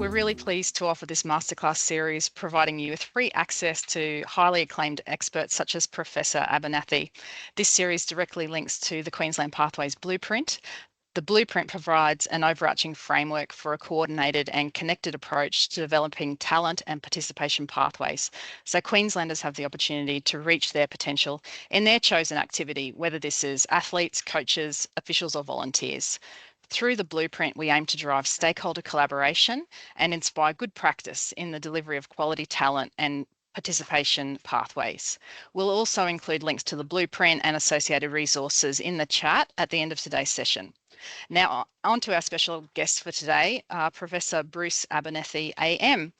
We're really pleased to offer this masterclass series, providing you with free access to highly acclaimed experts such as Professor Abernethy. This series directly links to the Queensland Pathways Blueprint. The Blueprint provides an overarching framework for a coordinated and connected approach to developing talent and participation pathways, so Queenslanders have the opportunity to reach their potential in their chosen activity, whether this is athletes, coaches, officials or volunteers. Through the Blueprint, we aim to drive stakeholder collaboration and inspire good practice in the delivery of quality talent and participation pathways. We'll also include links to the Blueprint and associated resources in the chat at the end of today's session. Now, on to our special guest for today, Professor Bruce Abernethy AM.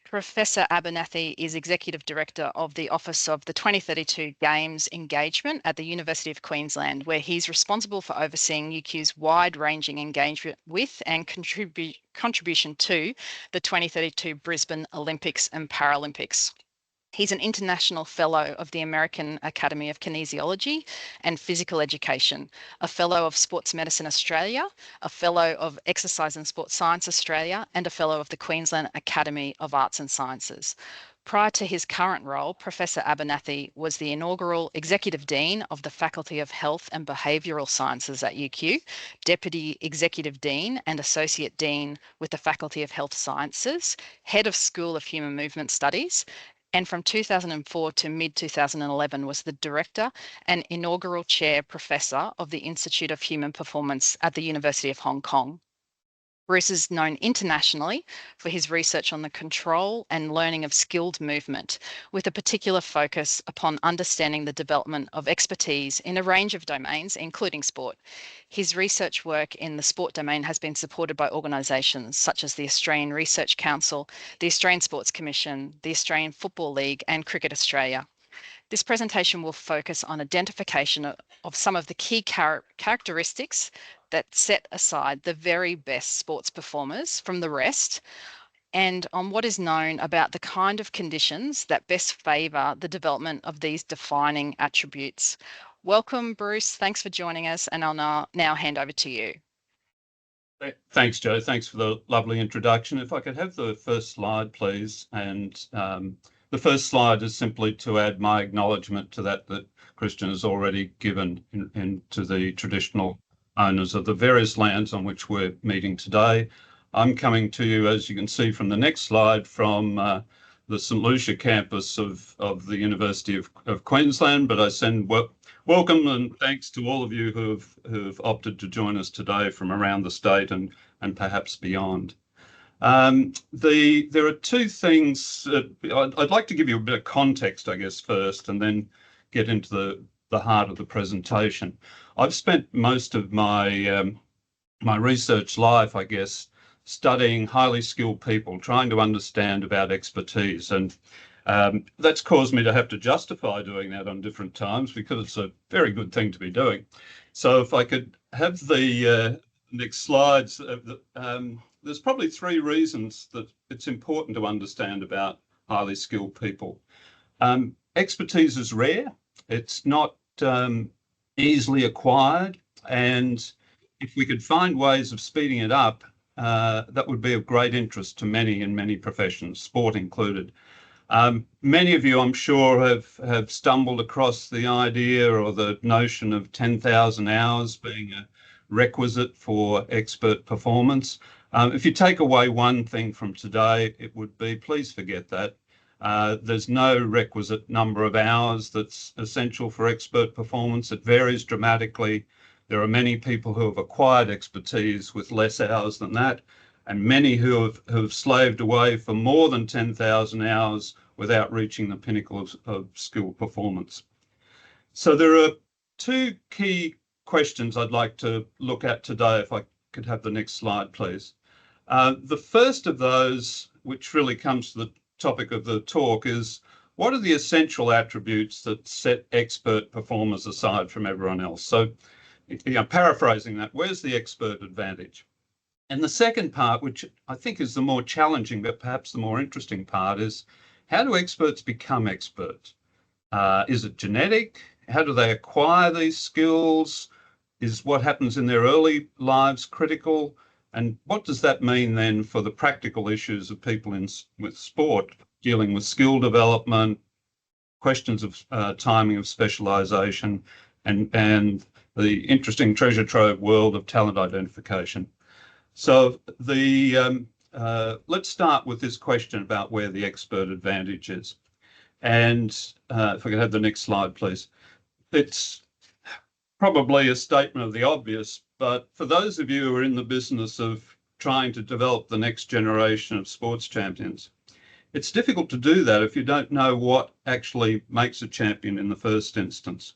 Professor Abernethy is Executive Director of the Office of the 2032 Games Engagement at the University of Queensland, where he's responsible for overseeing UQ's wide-ranging engagement with and contribution to the 2032 Brisbane Olympics and Paralympics. He's an International Fellow of the American Academy of Kinesiology and Physical Education, a Fellow of Sports Medicine Australia, a Fellow of Exercise and Sports Science Australia, and a Fellow of the Queensland Academy of Arts and Sciences. Prior to his current role, Professor Abernethy was the inaugural Executive Dean of the Faculty of Health and Behavioural Sciences at UQ, Deputy Executive Dean and Associate Dean with the Faculty of Health Sciences, Head of School of Human Movement Studies, and from 2004 to mid-2011 was the Director and Inaugural Chair Professor of the Institute of Human Performance at the University of Hong Kong. Bruce is known internationally for his research on the control and learning of skilled movement, with a particular focus upon understanding the development of expertise in a range of domains, including sport. His research work in the sport domain has been supported by organisations such as the Australian Research Council, the Australian Sports Commission, the Australian Football League and Cricket Australia. This presentation will focus on identification of some of the key characteristics that set aside the very best sports performers from the rest, and on what is known about the kind of conditions that best favour the development of these defining attributes. Welcome, Bruce. Thanks for joining us, and I'll now hand over to you. Thanks, Joe. Thanks for the lovely introduction. If I could have the first slide, please. And the first slide is simply to add my acknowledgement to that Christian has already given to the traditional owners of the various lands on which we're meeting today. I'm coming to you, as you can see from the next slide, from the St Lucia campus of the University of Queensland, but I send welcome and thanks to all of you who've opted to join us today from around the state and perhaps beyond. There are two things I'd like to give you a bit of context, I guess, first, and then get into the heart of the presentation. I've spent most of my my research life, I guess, studying highly skilled people, trying to understand about expertise, and that's caused me to have to justify doing that on different times because it's a very good thing to be doing. So if I could have the next slides, there's probably three reasons that it's important to understand about highly skilled people. Expertise is rare. It's not easily acquired. And if we could find ways of speeding it up, that would be of great interest to many in many professions, sport included. Many of you, I'm sure, have stumbled across the idea or the notion of 10,000 hours being a requisite for expert performance. If you take away one thing from today, it would be, please forget that. There's no requisite number of hours that's essential for expert performance. It varies dramatically. There are many people who have acquired expertise with less hours than that, and many who have slaved away for more than 10,000 hours without reaching the pinnacle of skill performance. So there are two key questions I'd like to look at today, if I could have the next slide, please. The first of those, which really comes to the topic of the talk, is what are the essential attributes that set expert performers aside from everyone else? So, paraphrasing that, where's the expert advantage? And the second part, which I think is the more challenging, but perhaps the more interesting part, is how do experts become experts? Is it genetic? How do they acquire these skills? Is what happens in their early lives critical? And what does that mean then for the practical issues of people with sport, dealing with skill development, questions of timing of specialisation, and the interesting treasure trove world of talent identification? So let's start with this question about where the expert advantage is. And if I could have the next slide, please. It's probably a statement of the obvious, but for those of you who are in the business of trying to develop the next generation of sports champions, it's difficult to do that if you don't know what actually makes a champion in the first instance.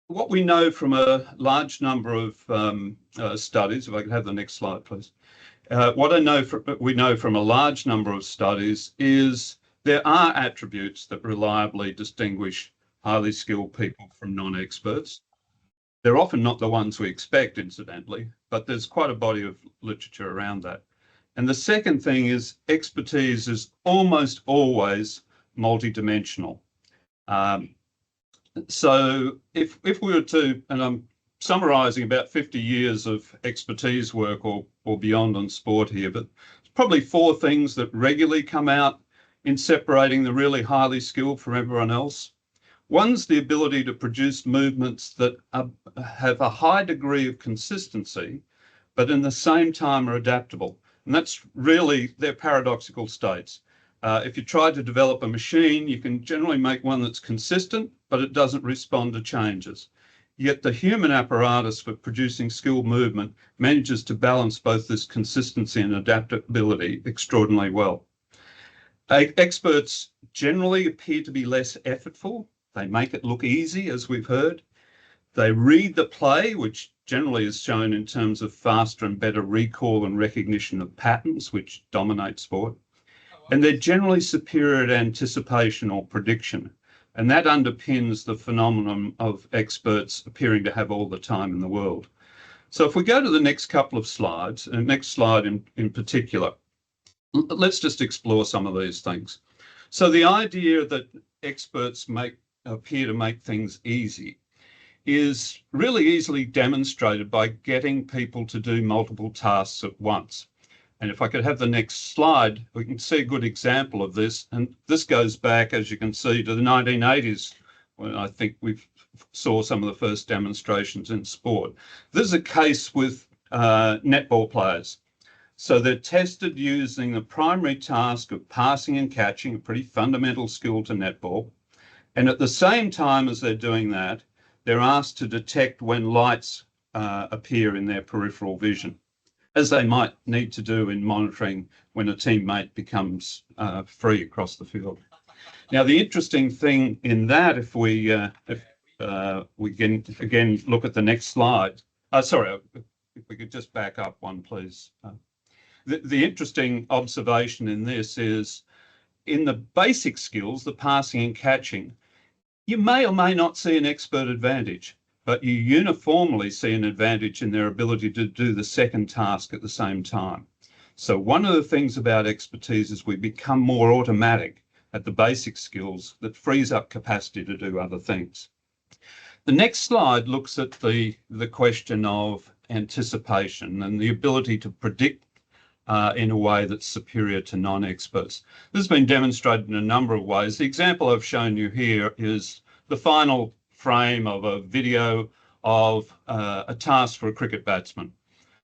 What we know from a large number of studies, if I could have the next slide, please. We know from a large number of studies is there are attributes that reliably distinguish highly skilled people from non-experts. They're often not the ones we expect, incidentally, but there's quite a body of literature around that. And the second thing is expertise is almost always multidimensional. So if we were to, and I'm summarising about 50 years of expertise work or beyond on sport here, but probably 4 things that regularly come out in separating the really highly skilled from everyone else. One's the ability to produce movements that have a high degree of consistency, but in the same time are adaptable. And that's really their paradoxical states. If you try to develop a machine, you can generally make one that's consistent, but it doesn't respond to changes. Yet the human apparatus for producing skilled movement manages to balance both this consistency and adaptability extraordinarily well. Experts generally appear to be less effortful. They make it look easy, as we've heard. They read the play, which generally is shown in terms of faster and better recall and recognition of patterns, which dominate sport. And they're generally superior at anticipation or prediction. And that underpins the phenomenon of experts appearing to have all the time in the world. So if we go to the next couple of slides, and next slide in particular, let's just explore some of these things. So the idea that experts appear to make things easy is really easily demonstrated by getting people to do multiple tasks at once. And if I could have the next slide, we can see a good example of this. And this goes back, as you can see, to the 1980s, when I think we saw some of the first demonstrations in sport. This is a case with netball players. So they're tested using the primary task of passing and catching, a pretty fundamental skill to netball. And at the same time as they're doing that, they're asked to detect when lights appear in their peripheral vision, as they might need to do in monitoring when a teammate becomes free across the field. Now, the interesting thing in that, if we can again look at the next slide. Sorry, if we could just back up one, please. The interesting observation in this is in the basic skills, the passing and catching, you may or may not see an expert advantage, but you uniformly see an advantage in their ability to do the second task at the same time. So one of the things about expertise is we become more automatic at the basic skills that frees up capacity to do other things. The next slide looks at the question of anticipation and the ability to predict in a way that's superior to non-experts. This has been demonstrated in a number of ways. The example I've shown you here is the final frame of a video of a task for a cricket batsman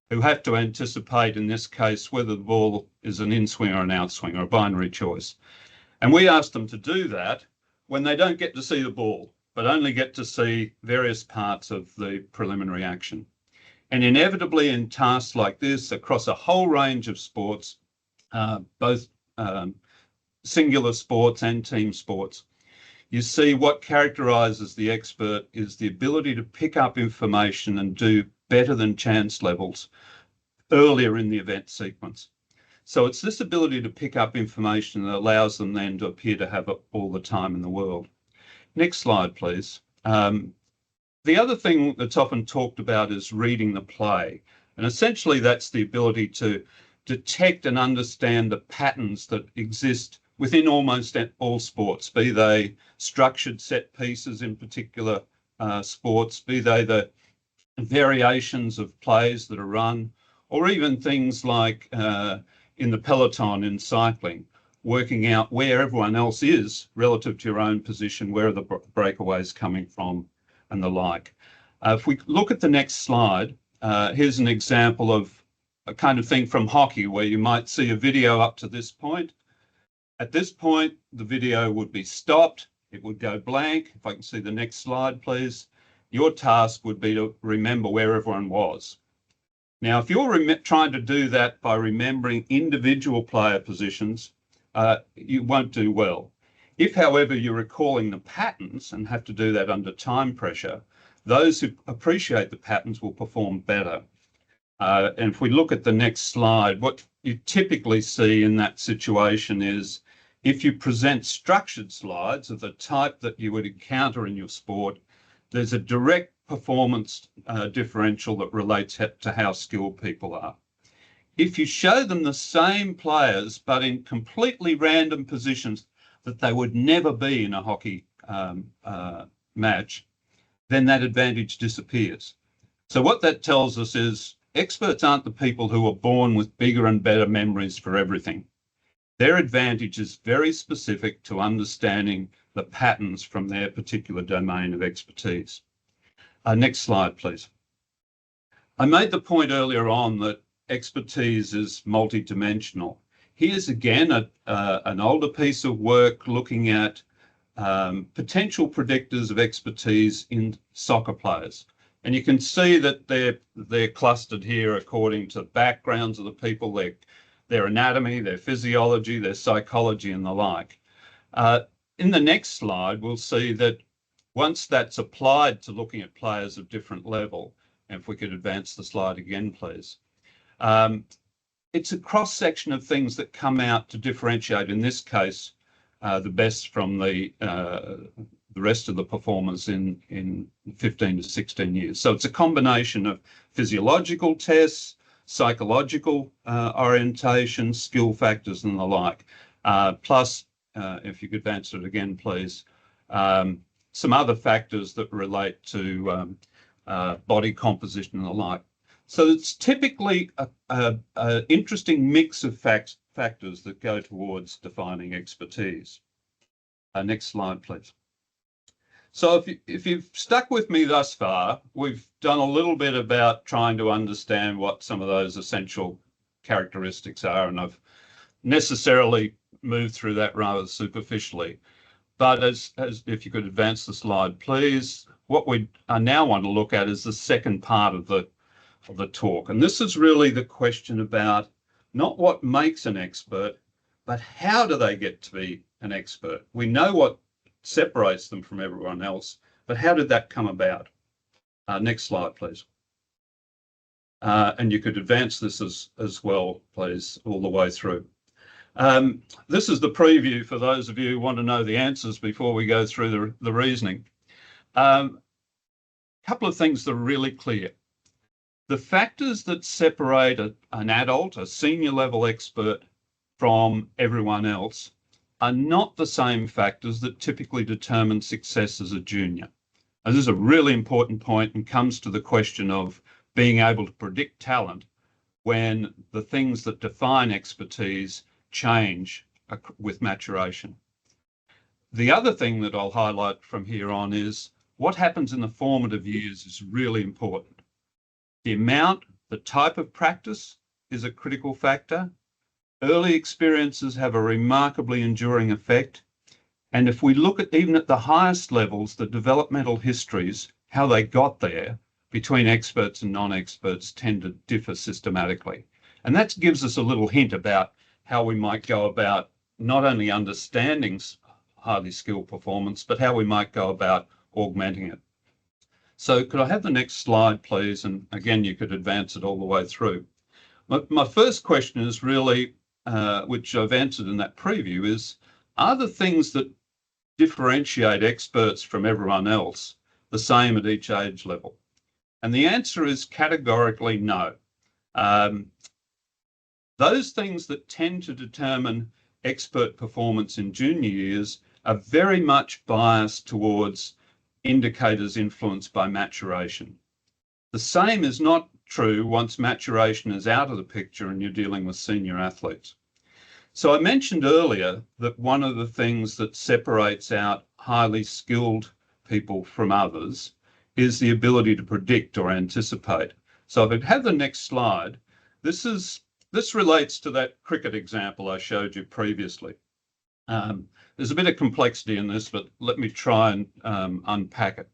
who have to anticipate, in this case, whether the ball is an in-swing or an out-swing or a binary choice. And we asked them to do that when they don't get to see the ball, but only get to see various parts of the preliminary action. And inevitably in tasks like this, across a whole range of sports, both singular sports and team sports, you see what characterises the expert is the ability to pick up information and do better than chance levels earlier in the event sequence. So it's this ability to pick up information that allows them then to appear to have all the time in the world. Next slide, please. The other thing that's often talked about is reading the play. And essentially that's the ability to detect and understand the patterns that exist within almost all sports, be they structured set pieces in particular sports, be they the variations of plays that are run, or even things like in the peloton in cycling, working out where everyone else is relative to your own position, where are the breakaways coming from, and the like. If we look at the next slide, here's an example of a kind of thing from hockey where you might see a video up to this point. At this point, the video would be stopped. It would go blank. If I can see the next slide, please. Your task would be to remember where everyone was. Now, if you're trying to do that by remembering individual player positions, you won't do well. If, however, you're recalling the patterns and have to do that under time pressure, those who appreciate the patterns will perform better. And if we look at the next slide, what you typically see in that situation is if you present structured slides of the type that you would encounter in your sport, there's a direct performance differential that relates to how skilled people are. If you show them the same players, but in completely random positions that they would never be in a hockey match, then that advantage disappears. So what that tells us is experts aren't the people who are born with bigger and better memories for everything. Their advantage is very specific to understanding the patterns from their particular domain of expertise. Next slide, please. I made the point earlier on that expertise is multidimensional. Here's again an older piece of work looking at potential predictors of expertise in soccer players. And you can see that they're clustered here according to backgrounds of the people, their anatomy, their physiology, their psychology, and the like. In the next slide, we'll see that once that's applied to looking at players of different level, and if we could advance the slide again, please. It's a cross-section of things that come out to differentiate, in this case, the best from the rest of the performers in 15 to 16 years. So it's a combination of physiological tests, psychological orientation, skill factors, and the like. Plus, if you could advance it again, please, some other factors that relate to body composition and the like. So it's typically an interesting mix of factors that go towards defining expertise. Next slide, please. So if you've stuck with me thus far, we've done a little bit about trying to understand what some of those essential characteristics are, and I've necessarily moved through that rather superficially. But as if you could advance the slide, please, what we now want to look at is the second part of the talk. And this is really the question about not what makes an expert, but how do they get to be an expert? We know what separates them from everyone else, but how did that come about? Next slide, please. And you could advance this as well, please, all the way through. This is the preview for those of you who want to know the answers before we go through the reasoning. A couple of things that are really clear. The factors that separate an adult, a senior level expert, from everyone else are not the same factors that typically determine success as a junior. And this is a really important point and comes to the question of being able to predict talent when the things that define expertise change with maturation. The other thing that I'll highlight from here on is what happens in the formative years is really important. The amount, the type of practice is a critical factor. Early experiences have a remarkably enduring effect. And if we look at even at the highest levels, the developmental histories, how they got there between experts and non-experts tend to differ systematically. And that gives us a little hint about how we might go about not only understanding highly skilled performance, but how we might go about augmenting it. So could I have the next slide, please? And again, you could advance it all the way through. My first question is really, which I've answered in that preview, is, are the things that differentiate experts from everyone else the same at each age level? And the answer is categorically no. Those things that tend to determine expert performance in junior years are very much biased towards indicators influenced by maturation. The same is not true once maturation is out of the picture and you're dealing with senior athletes. So I mentioned earlier that one of the things that separates out highly skilled people from others is the ability to predict or anticipate. So if I have the next slide, this relates to that cricket example I showed you previously. There's a bit of complexity in this, but let me try and unpack it.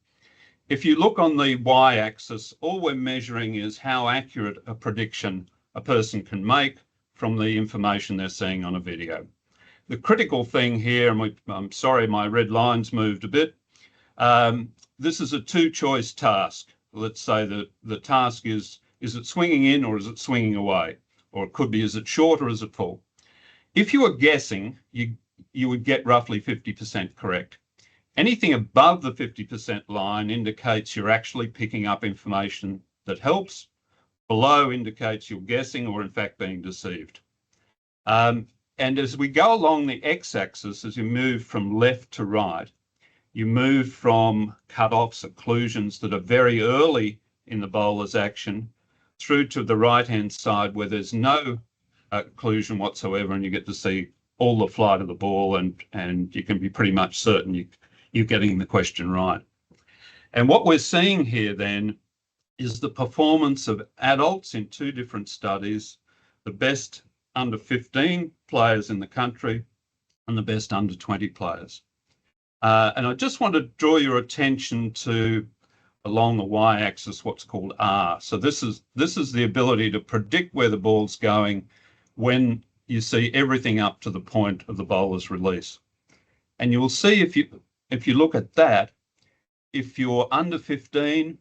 If you look on the y-axis, all we're measuring is how accurate a prediction a person can make from the information they're seeing on a video. The critical thing here, and I'm sorry my red lines moved a bit, this is a two-choice task. Let's say that the task is it swinging in or is it swinging away? Or it could be, is it short or is it full? If you were guessing, you would get roughly 50% correct. Anything above the 50% line indicates you're actually picking up information that helps. Below indicates you're guessing or in fact being deceived. And as we go along the x-axis, as you move from left to right, you move from cut-offs, occlusions that are very early in the bowler's action through to the right-hand side where there's no occlusion whatsoever and you get to see all the flight of the ball and you can be pretty much certain you're getting the question right. And what we're seeing here then is the performance of adults in two different studies, the best under 15 players in the country and the best under 20 players. And I just want to draw your attention to, along the y-axis, what's called R. So this is the ability to predict where the ball's going when you see everything up to the point of the bowler's release. And you will see if you look at that, if you're under 15,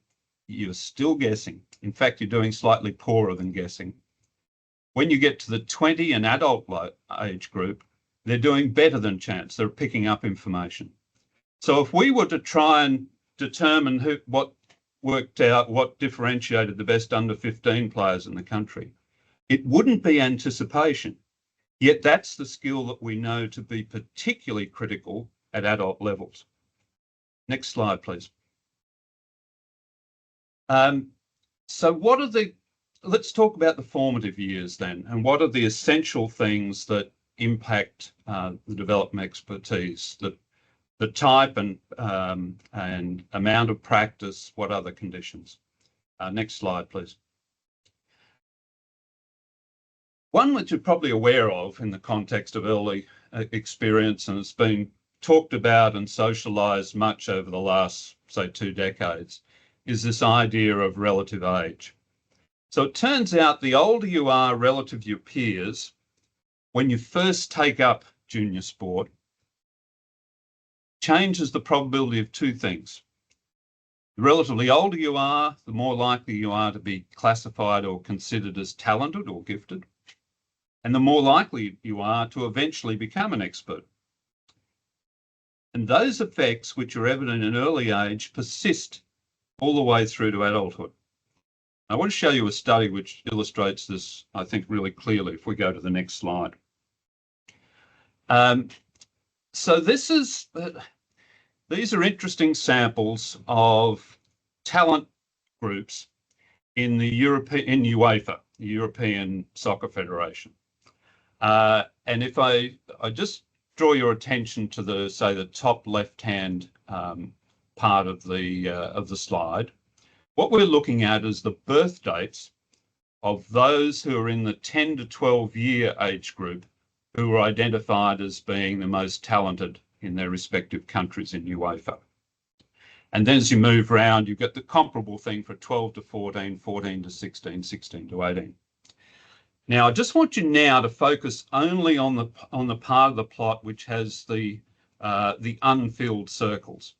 you're still guessing. In fact, you're doing slightly poorer than guessing. When you get to the 20 and adult age group, they're doing better than chance. They're picking up information. So if we were to try and determine what differentiated the best under 15 players in the country, it wouldn't be anticipation. Yet that's the skill that we know to be particularly critical at adult levels. Next slide, please. So let's talk about the formative years then, and what are the essential things that impact the development expertise, the type and amount of practice, what other conditions. Next slide, please. One which you're probably aware of in the context of early experience and has been talked about and socialised much over the last, say, 2 decades, is this idea of relative age. So it turns out the older you are relative to your peers, when you first take up junior sport, changes the probability of 2 things. The relatively older you are, the more likely you are to be classified or considered as talented or gifted, and the more likely you are to eventually become an expert. And those effects, which are evident in early age, persist all the way through to adulthood. I want to show you a study which illustrates this, I think, really clearly if we go to the next slide. So these are interesting samples of talent groups in the UEFA, the European Soccer Federation. And if I just draw your attention to the top left-hand part of the slide, what we're looking at is the birth dates of those who are in the 10 to 12 year age group who are identified as being the most talented in their respective countries in UEFA. And then as you move around, you get the comparable thing for 12 to 14, 14 to 16, 16 to 18. Now, I just want you now to focus only on the part of the plot which has the unfilled circles.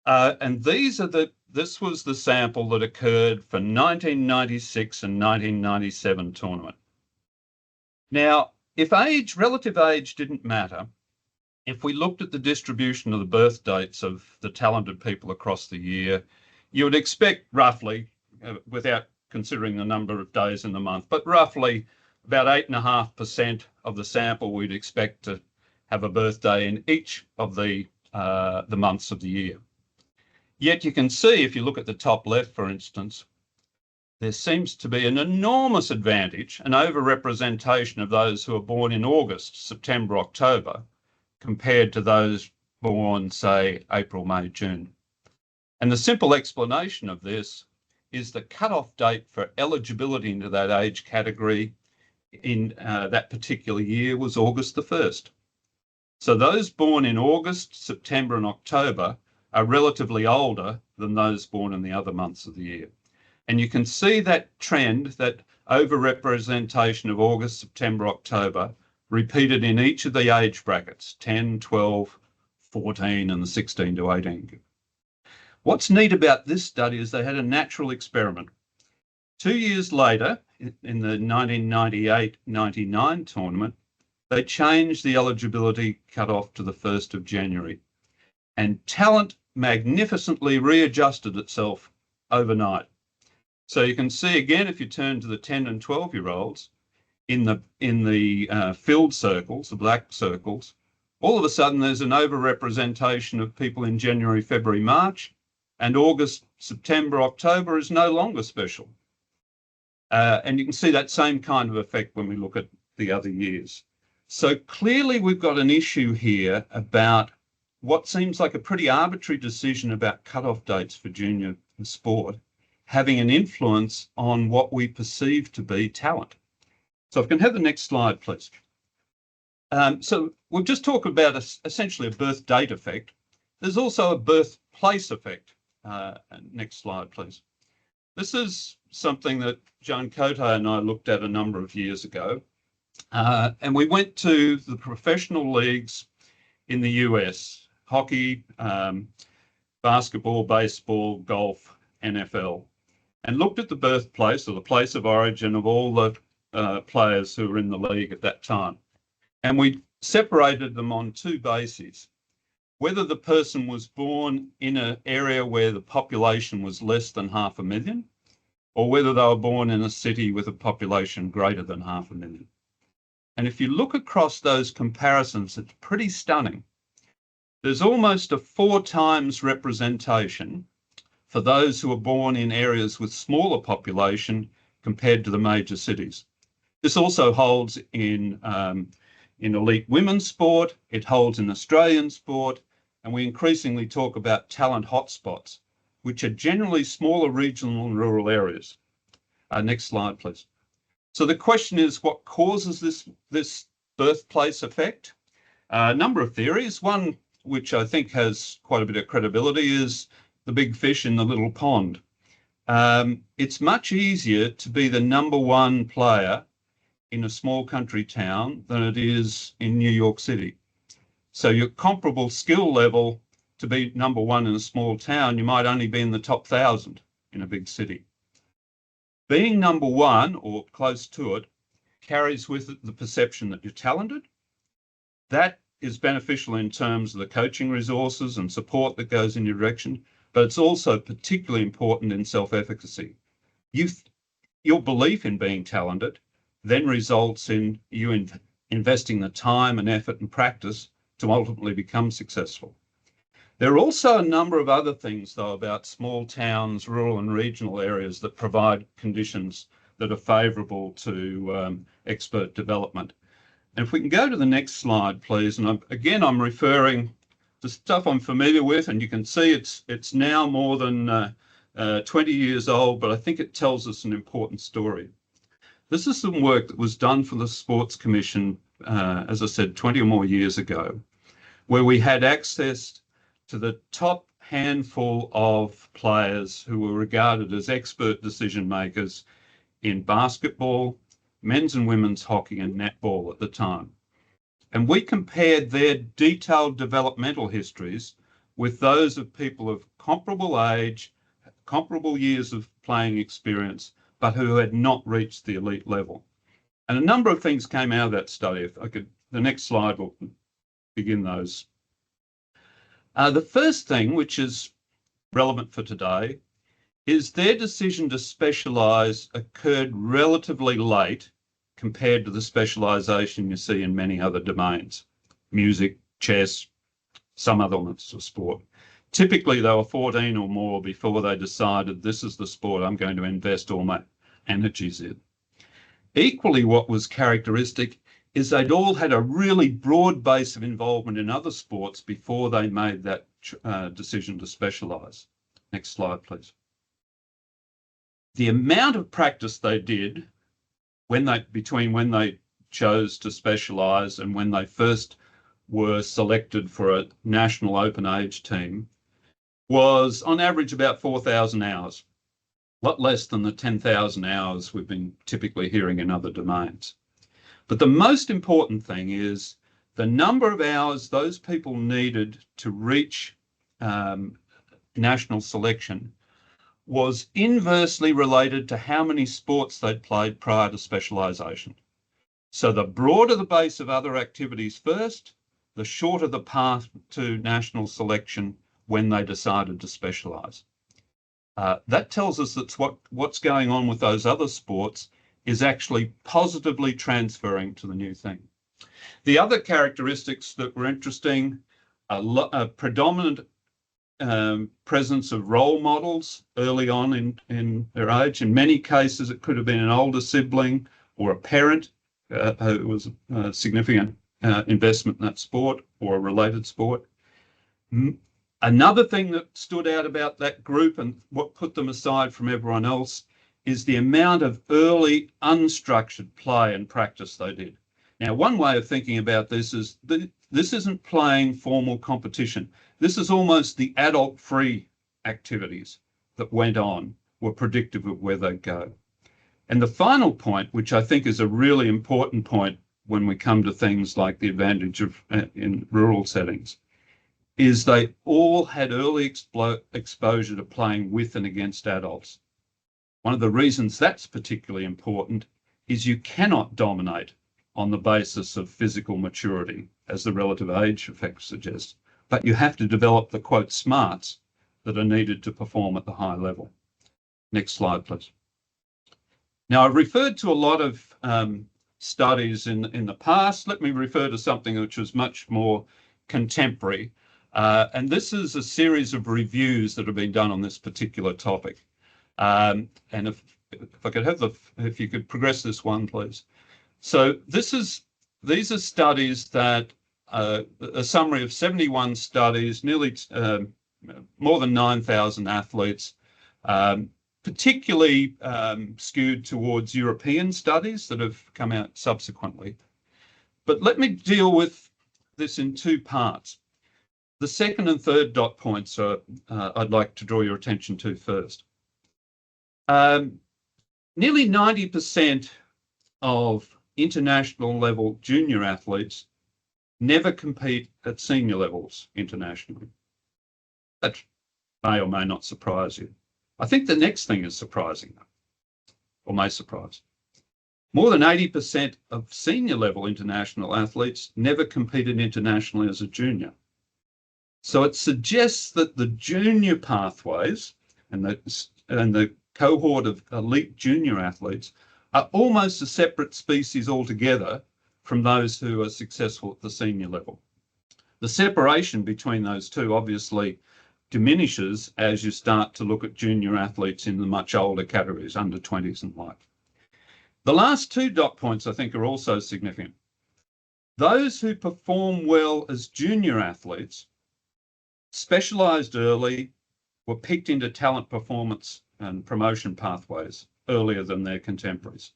And this was the sample that occurred for 1996 and 1997 tournament. Now, if relative age didn't matter, if we looked at the distribution of the birth dates of the talented people across the year, you would expect roughly, without considering the number of days in the month, but roughly about 8.5% of the sample we'd expect to have a birthday in each of the months of the year. Yet you can see, if you look at the top left, for instance, there seems to be an enormous advantage, an overrepresentation of those who are born in August, September, October, compared to those born, say, April, May, June. And the simple explanation of this is the cut-off date for eligibility into that age category in that particular year was August the 1st. So those born in August, September and October are relatively older than those born in the other months of the year. And you can see that trend, that overrepresentation of August, September, October, repeated in each of the age brackets, 10, 12, 14 and the 16 to 18. What's neat about this study is they had a natural experiment. 2 years later, in the 1998-99 tournament, they changed the eligibility cutoff to the 1st of January. And talent magnificently readjusted itself overnight. So you can see again, if you turn to the 10 and 12-year-olds, in the filled circles, the black circles, all of a sudden there's an overrepresentation of people in January, February, March, and August, September, October is no longer special. And you can see that same kind of effect when we look at the other years. So clearly we've got an issue here about what seems like a pretty arbitrary decision about cut-off dates for junior sport having an influence on what we perceive to be talent. So if I can have the next slide, please. So we've just talked about essentially a birth date effect. There's also a birthplace effect. Next slide, please. This is something that Joan Cote and I looked at a number of years ago. And we went to the professional leagues in the US, hockey, basketball, baseball, golf, NFL, and looked at the birthplace or the place of origin of all the players who were in the league at that time. And we separated them on two bases: whether the person was born in an area where the population was less than 500,000, or whether they were born in a city with a population greater than 500,000. And if you look across those comparisons, it's pretty stunning. There's almost a 4 times representation for those who are born in areas with smaller population compared to the major cities. This also holds in elite women's sport, it holds in Australian sport, and we increasingly talk about talent hotspots, which are generally smaller regional and rural areas. Next slide, please. So the question is, what causes this birthplace effect? A number of theories. One, which I think has quite a bit of credibility, is the big fish in the little pond. It's much easier to be the #1 player in a small country town than it is in New York City. So your comparable skill level to be #1 in a small town, you might only be in the top 1,000 in a big city. Being #1 or close to it carries with it the perception that you're talented. That is beneficial in terms of the coaching resources and support that goes in your direction, but it's also particularly important in self-efficacy. Your belief in being talented then results in you investing the time and effort and practice to ultimately become successful. There are also a number of other things, though, about small towns, rural and regional areas that provide conditions that are favourable to expert development. And if we can go to the next slide, please. And I'm referring to stuff I'm familiar with, and you can see it's now more than 20 years old, but I think it tells us an important story. This is some work that was done for the Sports Commission, as I said, 20 or more years ago, where we had access to the top handful of players who were regarded as expert decision makers in basketball, men's and women's hockey and netball at the time. And we compared their detailed developmental histories with those of people of comparable age, comparable years of playing experience, but who had not reached the elite level. And a number of things came out of that study. If I could, the next slide will begin those. The first thing, which is relevant for today, is their decision to specialise occurred relatively late compared to the specialisation you see in many other domains: music, chess, some other elements of sport. Typically, they were 14 or more before they decided this is the sport I'm going to invest all my energies in. Equally, what was characteristic is they'd all had a really broad base of involvement in other sports before they made that decision to specialise. Next slide, please. The amount of practice they did between when they chose to specialise and when they first were selected for a national open age team was on average about 4,000 hours, a lot less than the 10,000 hours we've been typically hearing in other domains. But the most important thing is the number of hours those people needed to reach national selection was inversely related to how many sports they'd played prior to specialisation. So the broader the base of other activities first, the shorter the path to national selection when they decided to specialise. That tells us that what's going on with those other sports is actually positively transferring to the new thing. The other characteristics that were interesting, a predominant presence of role models early on in their age. In many cases, it could have been an older sibling or a parent who was a significant investment in that sport or a related sport. Another thing that stood out about that group and what put them aside from everyone else is the amount of early unstructured play and practice they did. Now, one way of thinking about this is this isn't playing formal competition. This is almost the adult-free activities that went on were predictive of where they'd go. And the final point, which I think is a really important point when we come to things like the advantage of in rural settings, is they all had early exposure to playing with and against adults. One of the reasons that's particularly important is you cannot dominate on the basis of physical maturity, as the relative age effect suggests, but you have to develop the, quote, smarts that are needed to perform at the high level. Next slide, please. Now, I've referred to a lot of studies in the past. Let me refer to something which was much more contemporary. And this is a series of reviews that have been done on this particular topic. And if I could have if you could progress this one, please. So these are studies that a summary of 71 studies, nearly more than 9,000 athletes, particularly skewed towards European studies that have come out subsequently. But let me deal with this in two parts. The second and third dot points I'd like to draw your attention to first. Nearly 90% of international level junior athletes never compete at senior levels internationally. That may or may not surprise you. I think the next thing is surprising, or may surprise. More than 80% of senior level international athletes never competed internationally as a junior. So it suggests that the junior pathways and the cohort of elite junior athletes are almost a separate species altogether from those who are successful at the senior level. The separation between those two obviously diminishes as you start to look at junior athletes in the much older categories, under 20s and like. The last two dot points I think are also significant. Those who perform well as junior athletes specialised early, were picked into talent performance and promotion pathways earlier than their contemporaries.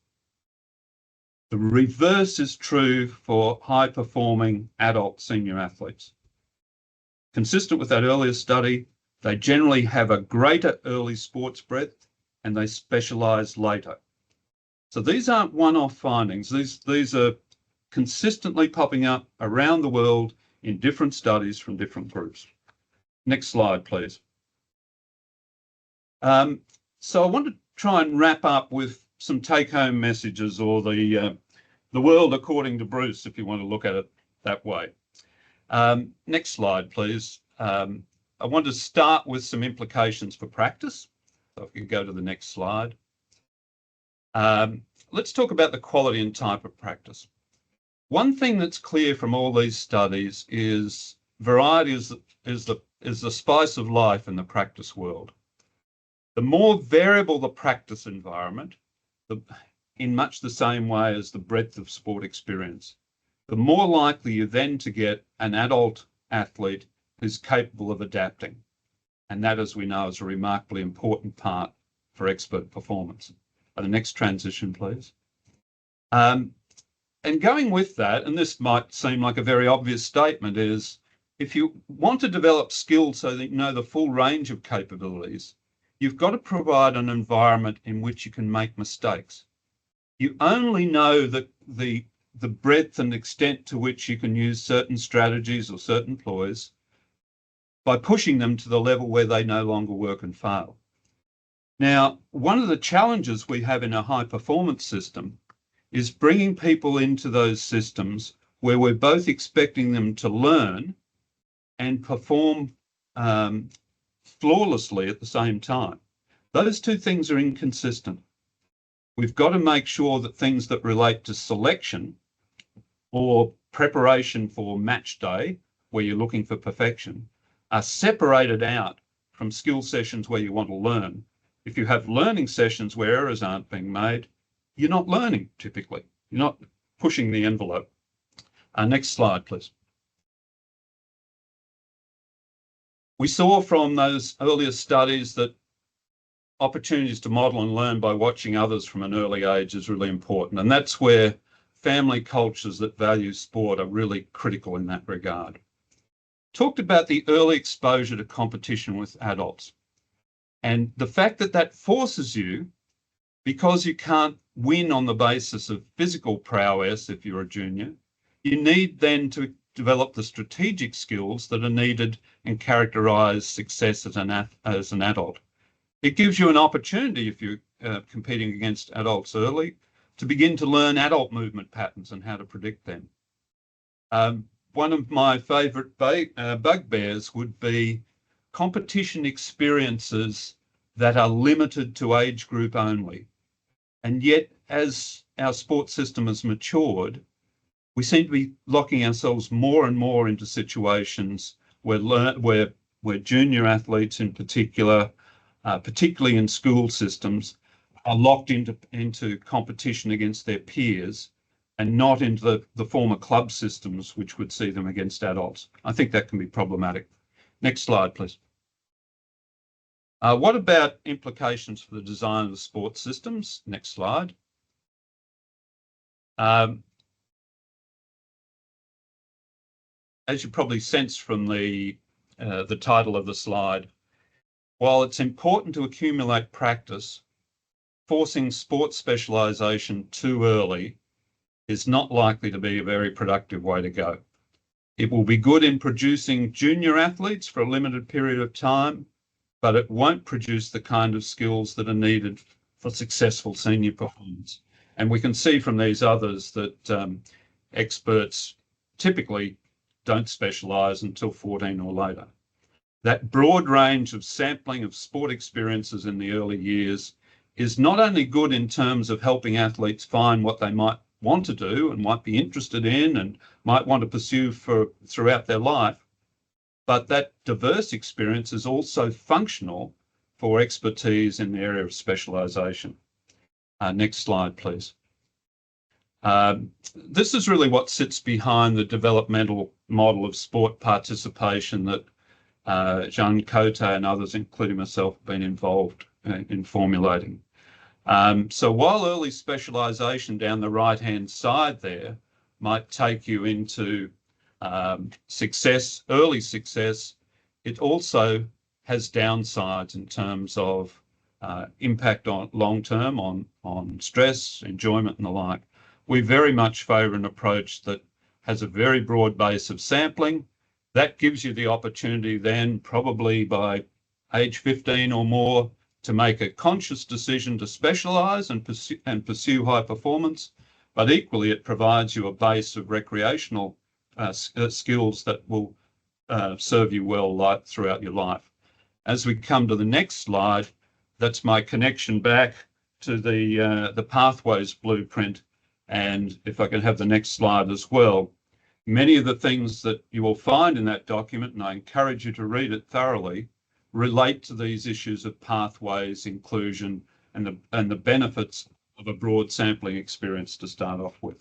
The reverse is true for high-performing adult senior athletes. Consistent with that earlier study, they generally have a greater early sports breadth and they specialise later. So these aren't one-off findings. These are consistently popping up around the world in different studies from different groups. Next slide, please. So I want to try and wrap up with some take-home messages, or the world according to Bruce, if you want to look at it that way. Next slide, please. I want to start with some implications for practice. So if you go to the next slide. Let's talk about the quality and type of practice. One thing that's clear from all these studies is variety is the is the spice of life in the practice world. The more variable the practice environment, in much the same way as the breadth of sport experience, the more likely you're then to get an adult athlete who's capable of adapting. And that, as we know, is a remarkably important part for expert performance. The next transition, please. And going with that, and this might seem like a very obvious statement, is if you want to develop skills so that you know the full range of capabilities, you've got to provide an environment in which you can make mistakes. You only know the breadth and extent to which you can use certain strategies or certain ploys by pushing them to the level where they no longer work and fail. Now, one of the challenges we have in a high performance system is bringing people into those systems where we're both expecting them to learn and perform flawlessly at the same time. Those two things are inconsistent. We've got to make sure that things that relate to selection or preparation for match day, where you're looking for perfection, are separated out from skill sessions where you want to learn. If you have learning sessions where errors aren't being made, you're not learning typically. You're not pushing the envelope. Next slide, please. We saw from those earlier studies that opportunities to model and learn by watching others from an early age is really important. And that's where family cultures that value sport are really critical in that regard. Talked about the early exposure to competition with adults. And the fact that that forces you, because you can't win on the basis of physical prowess if you're a junior, you need then to develop the strategic skills that are needed and characterise success as an adult. It gives you an opportunity, if you're competing against adults early, to begin to learn adult movement patterns and how to predict them. One of my favourite bugbears would be competition experiences that are limited to age group only. And yet, as our sports system has matured, we seem to be locking ourselves more and more into situations where junior athletes in particular, particularly in school systems, are locked into competition against their peers and not into the former club systems, which would see them against adults. I think that can be problematic. Next slide, please. What about implications for the design of the sports systems? Next slide. As you probably sensed from the title of the slide, while it's important to accumulate practice, forcing sports specialisation too early is not likely to be a very productive way to go. It will be good in producing junior athletes for a limited period of time, but it won't produce the kind of skills that are needed for successful senior performance. And we can see from these others that experts typically don't specialise until 14 or later. That broad range of sampling of sport experiences in the early years is not only good in terms of helping athletes find what they might want to do and might be interested in and might want to pursue throughout their life, but that diverse experience is also functional for expertise in the area of specialisation. Next slide, please. This is really what sits behind the developmental model of sport participation that Jean Cote and others, including myself, have been involved in formulating. So while early specialisation down the right-hand side there might take you into early success, it also has downsides in terms of impact on long-term on stress, enjoyment and the like. We very much favour an approach that has a very broad base of sampling. That gives you the opportunity then, probably by age 15 or more, to make a conscious decision to specialise and pursue high performance, but equally it provides you a base of recreational skills that will serve you well throughout your life. As we come to the next slide, that's my connection back to the pathways blueprint. And if I can have the next slide as well, Many of the things that you will find in that document, and I encourage you to read it thoroughly, relate to these issues of pathways, inclusion, and the benefits of a broad sampling experience to start off with.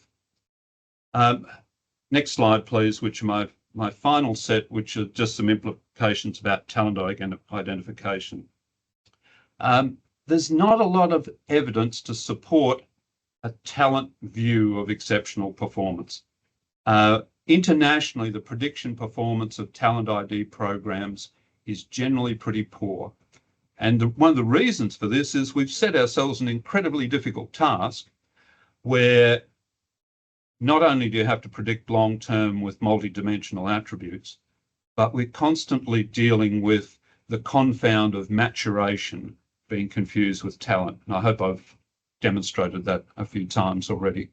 Next slide, please, which are my final set, which are just some implications about talent identification. There's not a lot of evidence to support a talent view of exceptional performance. Internationally, the prediction performance of talent ID programs is generally pretty poor. And one of the reasons for this is we've set ourselves an incredibly difficult task where not only do you have to predict long-term with multidimensional attributes, but we're constantly dealing with the confound of maturation being confused with talent. And I hope I've demonstrated that a few times already.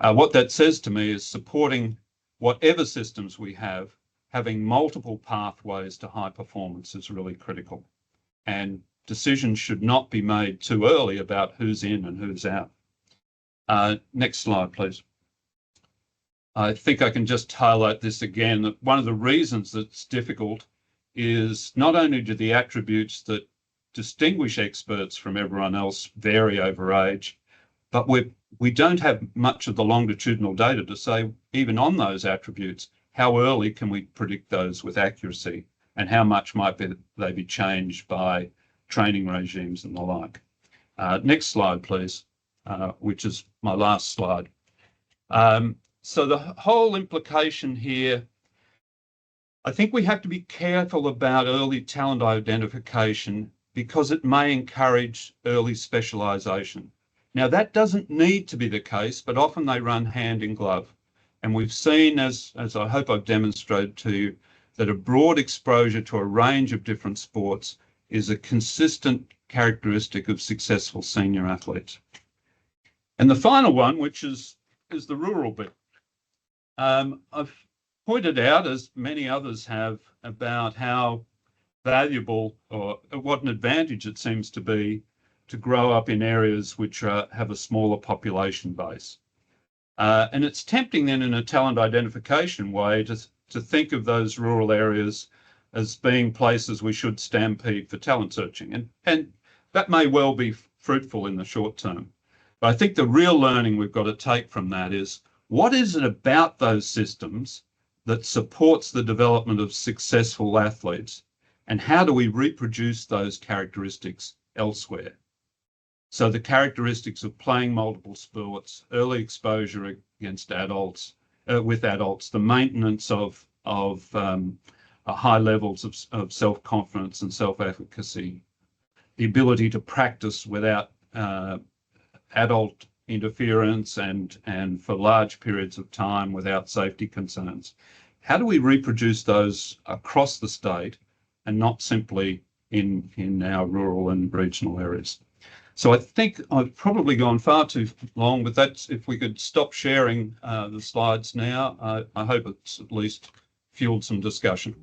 What that says to me is supporting whatever systems we have, having multiple pathways to high performance is really critical. And decisions should not be made too early about who's in and who's out. Next slide, please. I think I can just highlight this again, that one of the reasons that it's difficult is not only do the attributes that distinguish experts from everyone else vary over age, but we don't have much of the longitudinal data to say, even on those attributes, how early can we predict those with accuracy and how much might they be changed by training regimes and the like. Next slide, please, which is my last slide. So the whole implication here, I think we have to be careful about early talent identification because it may encourage early specialisation. Now, that doesn't need to be the case, but often they run hand in glove. And we've seen, as I hope I've demonstrated to you, that a broad exposure to a range of different sports is a consistent characteristic of successful senior athletes. And the final one, which is the rural bit. I've pointed out, as many others have, about how valuable or what an advantage it seems to be to grow up in areas which have a smaller population base. And it's tempting then in a talent identification way to think of those rural areas as being places we should stampede for talent searching. And that may well be fruitful in the short term. But I think the real learning we've got to take from that is, what is it about those systems that supports the development of successful athletes? And how do we reproduce those characteristics elsewhere? So the characteristics of playing multiple sports, early exposure against adults, with adults, the maintenance of high levels of self-confidence and self-efficacy, the ability to practice without adult interference and for large periods of time without safety concerns. How do we reproduce those across the state and not simply in our rural and regional areas? So I think I've probably gone far too long, but that's, if we could stop sharing the slides now, I hope it's at least fueled some discussion.